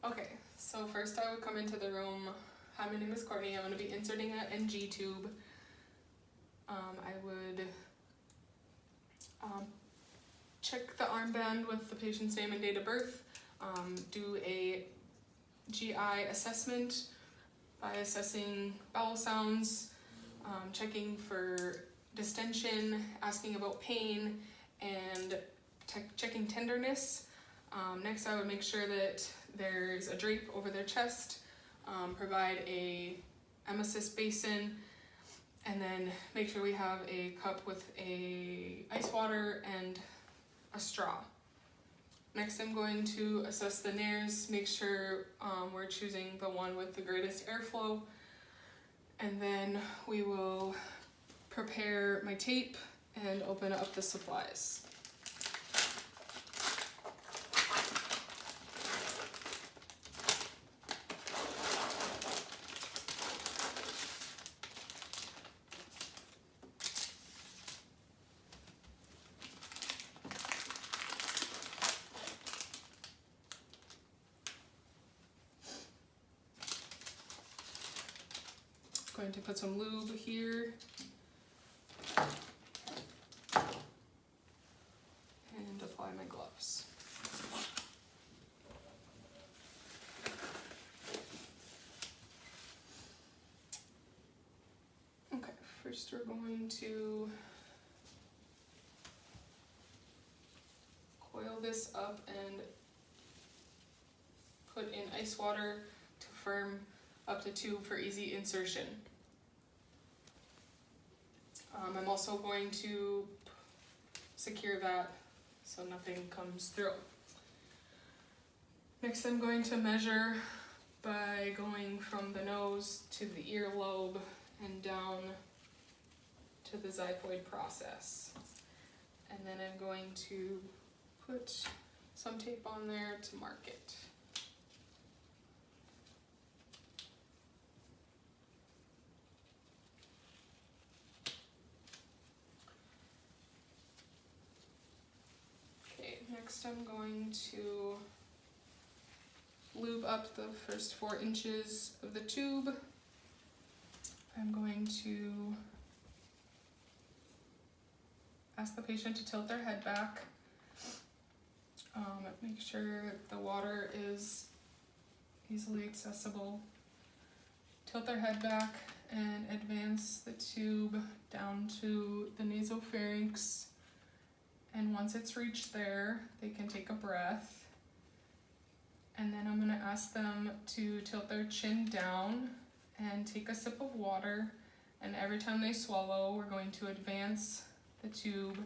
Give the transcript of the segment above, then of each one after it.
Okay, so first I would come into the room. Hi, my name is Courtney. I'm going to be inserting an NG tube. I would check the armband with the patient's name and date of birth, do a GI assessment by assessing bowel sounds, checking for distension, asking about pain, and checking tenderness. Next, I would make sure that there's a drape over their chest, provide a emesis basin, and then make sure we have a cup with a ice water and a straw. Next, I'm going to assess the nares, make sure we're choosing the one with the greatest airflow, and then we will prepare my tape and open up the supplies. Going to put some lube here and apply my gloves. Okay, first we're going to coil this up and put in ice water to firm up the tube for easy insertion. I'm also going to secure that so nothing comes through. Next, I'm going to measure by going from the nose to the earlobe and down to the xiphoid process. And then I'm going to put some tape on there to mark it. Next, I'm going to lube up the first 4 inches of the tube. I'm going to ask the patient to tilt their head back. Make sure the water is easily accessible. Tilt their head back and advance the tube down to the nasopharynx. And once it's reached there, they can take a breath. And then I'm gonna ask them to tilt their chin down and take a sip of water. And every time they swallow, we're going to advance the tube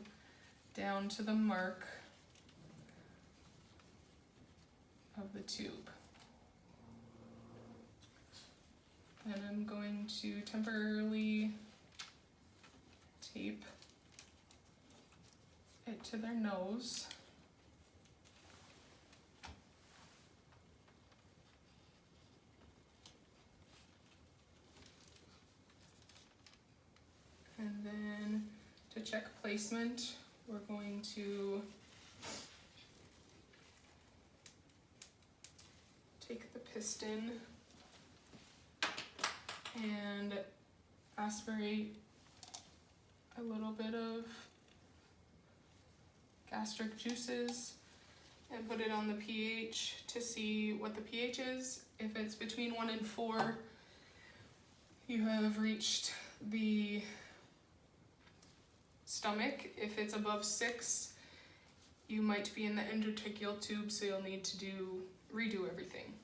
down to the mark of the tube. And I'm going to temporarily tape it to their nose. And then to check placement, we're going to take the piston and aspirate a little bit of gastric juices and put it on the pH to see what the pH is. If it's between 1 and 4, you have reached the stomach. If it's above 6, you might be in the endotracheal tube, so you'll need to redo everything.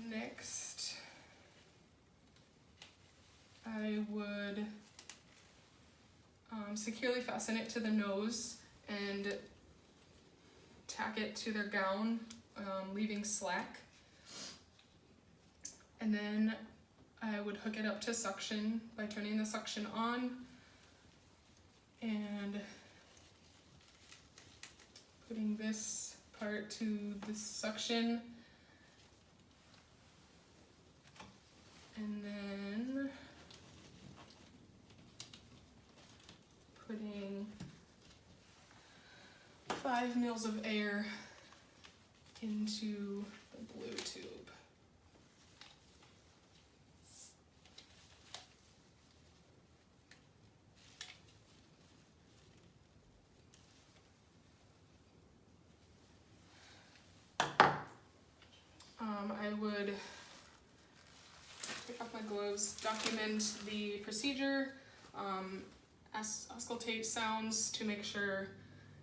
Next, I would securely fasten it to the nose and tack it to their gown, leaving slack. And then I would hook it up to suction by turning the suction on and putting this part to the suction, and then putting 5 mils of air into the blue tube. I would take off my gloves, document the procedure, auscultate sounds to make sure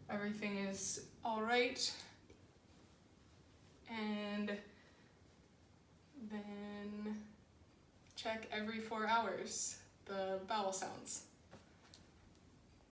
everything is all right, and then check every 4 hours the bowel sounds.